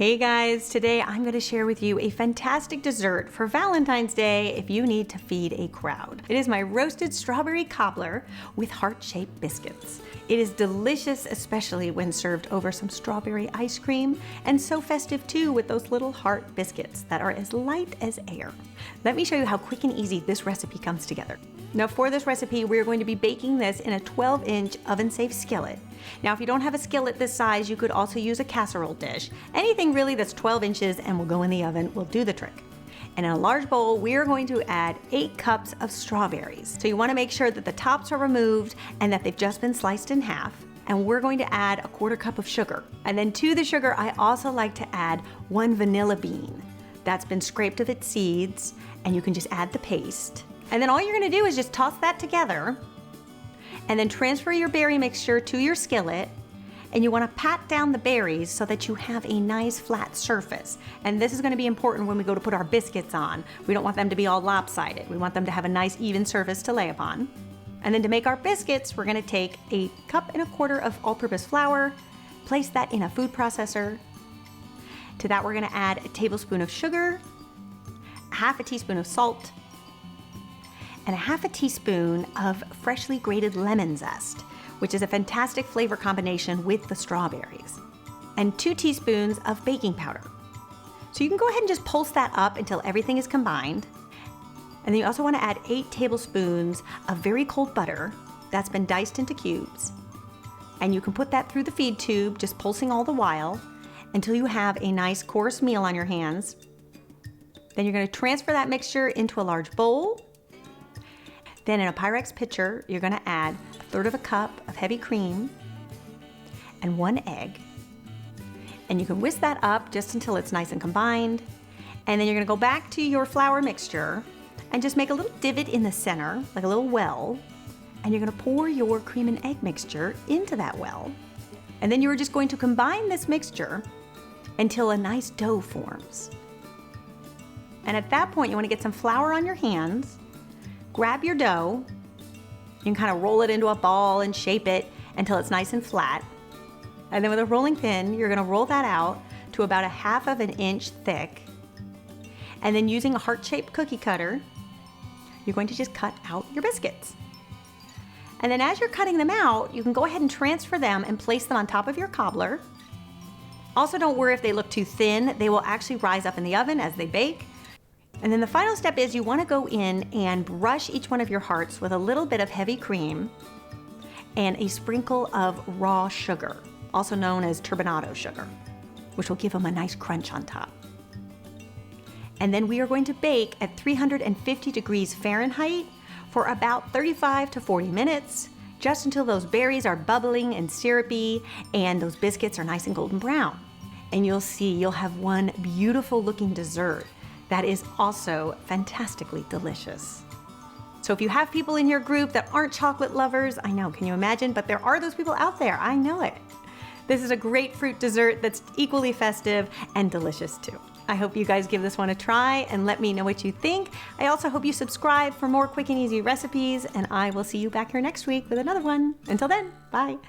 Hey guys, today I'm going to share with you a fantastic dessert for Valentine's Day if you need to feed a crowd. It is my roasted strawberry cobbler with heart-shaped biscuits. It is delicious, especially when served over some strawberry ice cream, and so festive too with those little heart biscuits that are as light as air. Let me show you how quick and easy this recipe comes together. Now for this recipe, we're going to be baking this in a 12-inch oven-safe skillet. Now if you don't have a skillet this size, you could also use a casserole dish. Anything really that's 12 inches and will go in the oven will do the trick. And in a large bowl, we are going to add 8 cups of strawberries. So you want to make sure that the tops are removed and that they've just been sliced in half. And we're going to add a 1/4 cup of sugar. And then to the sugar, I also like to add 1 vanilla bean. That's been scraped of its seeds, and you can just add the paste. And then all you're going to do is just toss that together and then transfer your berry mixture to your skillet. And you want to pat down the berries so that you have a nice flat surface. And this is going to be important when we go to put our biscuits on. We don't want them to be all lopsided. We want them to have a nice even surface to lay upon. And then to make our biscuits, we're going to take 1.25 cups of all-purpose flour, place that in a food processor. To that we're going to add a tablespoon of sugar, 1/2 teaspoon of salt, and 1/2 teaspoon of freshly grated lemon zest, which is a fantastic flavor combination with the strawberries, and 2 teaspoons of baking powder. So you can go ahead and just pulse that up until everything is combined. And then you also want to add 8 tablespoons of very cold butter that's been diced into cubes. And you can put that through the feed tube, just pulsing all the while, until you have a nice coarse meal on your hands. Then you're going to transfer that mixture into a large bowl. Then in a Pyrex pitcher, you're going to add 1/3 cup of heavy cream and 1 egg. And you can whisk that up just until it's nice and combined. And then you're going to go back to your flour mixture and just make a little divot in the center, like a little well. And you're going to pour your cream and egg mixture into that well. And then you're just going to combine this mixture until a nice dough forms. And at that point, you want to get some flour on your hands. Grab your dough. You can kind of roll it into a ball and shape it until it's nice and flat. And then with a rolling pin, you're going to roll that out to about 1/2 inch thick. And then using a heart-shaped cookie cutter, you're going to just cut out your biscuits. And then as you're cutting them out, you can go ahead and transfer them and place them on top of your cobbler. Also, don't worry if they look too thin. They will actually rise up in the oven as they bake. And then the final step is you want to go in and brush each one of your hearts with a little bit of heavy cream and a sprinkle of raw sugar, also known as turbinado sugar, which will give them a nice crunch on top. And then we are going to bake at 350 degrees Fahrenheit for about 35 to 40 minutes, just until those berries are bubbling and syrupy and those biscuits are nice and golden brown. And you'll see you'll have one beautiful looking dessert that is also fantastically delicious. So if you have people in your group that aren't chocolate lovers, I know, can you imagine? But there are those people out there, I know it. This is a great fruit dessert that's equally festive and delicious too. I hope you guys give this one a try and let me know what you think. I also hope you subscribe for more quick and easy recipes, and I will see you back here next week with another one. Until then, bye.